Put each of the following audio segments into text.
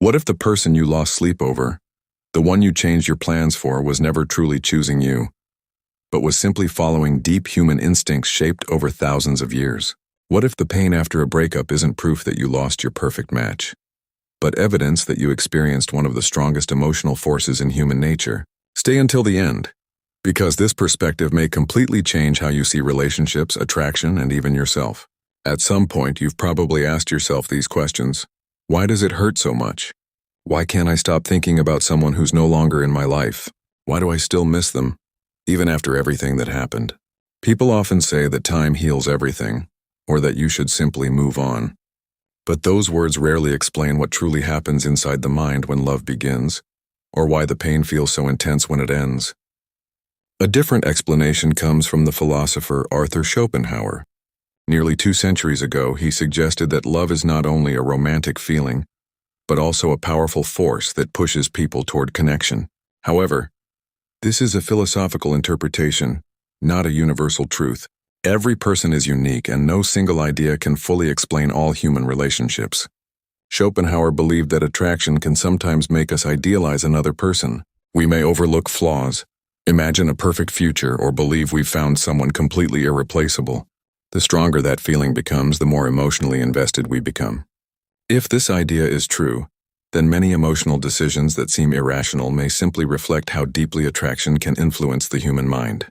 What if the person you lost sleep over, the one you changed your plans for, was never truly choosing you, but was simply following deep human instincts shaped over thousands of years? What if the pain after a breakup isn't proof that you lost your perfect match, but evidence that you experienced one of the strongest emotional forces in human nature? Stay until the end, because this perspective may completely change how you see relationships, attraction, and even yourself. At some point, you've probably asked yourself these questions. Why does it hurt so much? Why can't I stop thinking about someone who's no longer in my life? Why do I still miss them, even after everything that happened? People often say that time heals everything, or that you should simply move on. But those words rarely explain what truly happens inside the mind when love begins, or why the pain feels so intense when it ends. A different explanation comes from the philosopher Arthur Schopenhauer. Nearly 2 centuries ago, he suggested that love is not only a romantic feeling, but also a powerful force that pushes people toward connection. However, this is a philosophical interpretation, not a universal truth. Every person is unique, and no single idea can fully explain all human relationships. Schopenhauer believed that attraction can sometimes make us idealize another person. We may overlook flaws, imagine a perfect future, or believe we've found someone completely irreplaceable. The stronger that feeling becomes, the more emotionally invested we become. If this idea is true, then many emotional decisions that seem irrational may simply reflect how deeply attraction can influence the human mind.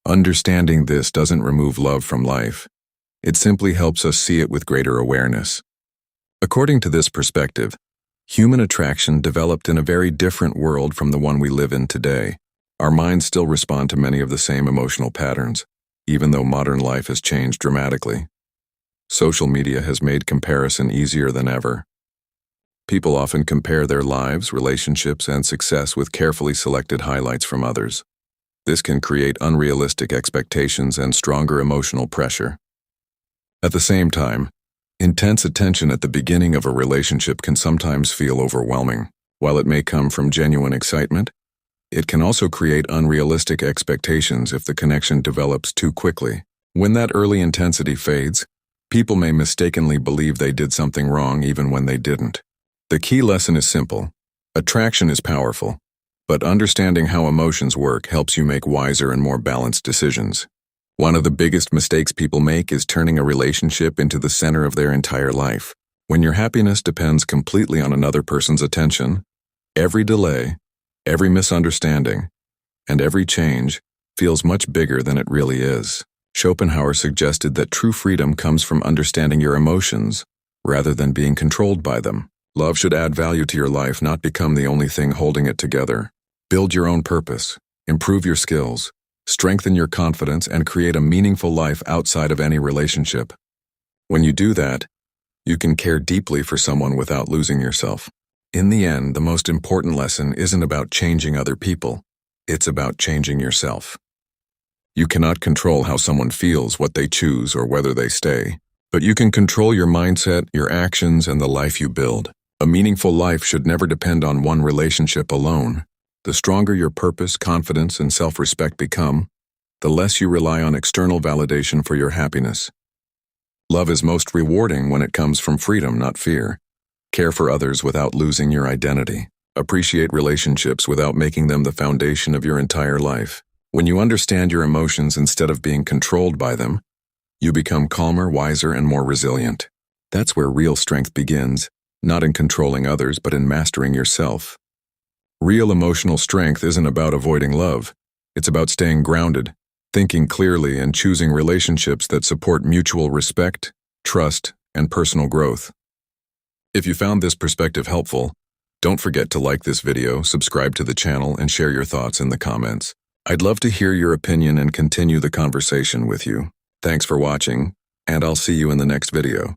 Understanding this doesn't remove love from life. It simply helps us see it with greater awareness. According to this perspective, human attraction developed in a very different world from the one we live in today. Our minds still respond to many of the same emotional patterns, even though modern life has changed dramatically. Social media has made comparison easier than ever. People often compare their lives, relationships, and success with carefully selected highlights from others. This can create unrealistic expectations and stronger emotional pressure. At the same time, intense attention at the beginning of a relationship can sometimes feel overwhelming. While it may come from genuine excitement, it can also create unrealistic expectations if the connection develops too quickly. When that early intensity fades, people may mistakenly believe they did something wrong even when they didn't. The key lesson is simple. Attraction is powerful, but understanding how emotions work helps you make wiser and more balanced decisions. One of the biggest mistakes people make is turning a relationship into the center of their entire life. When your happiness depends completely on another person's attention, every delay, every misunderstanding, and every change feels much bigger than it really is. Schopenhauer suggested that true freedom comes from understanding your emotions rather than being controlled by them. Love should add value to your life, not become the only thing holding it together. Build your own purpose, improve your skills, strengthen your confidence, and create a meaningful life outside of any relationship. When you do that, you can care deeply for someone without losing yourself. In the end, the most important lesson isn't about changing other people. It's about changing yourself. You cannot control how someone feels, what they choose, or whether they stay. But you can control your mindset, your actions, and the life you build. A meaningful life should never depend on one relationship alone. The stronger your purpose, confidence, and self-respect become, the less you rely on external validation for your happiness. Love is most rewarding when it comes from freedom, not fear. Care for others without losing your identity. Appreciate relationships without making them the foundation of your entire life. When you understand your emotions instead of being controlled by them, you become calmer, wiser, and more resilient. That's where real strength begins, not in controlling others, but in mastering yourself. Real emotional strength isn't about avoiding love. It's about staying grounded, thinking clearly, and choosing relationships that support mutual respect, trust, and personal growth. If you found this perspective helpful, don't forget to like this video, subscribe to the channel, and share your thoughts in the comments. I'd love to hear your opinion and continue the conversation with you. Thanks for watching, and I'll see you in the next video.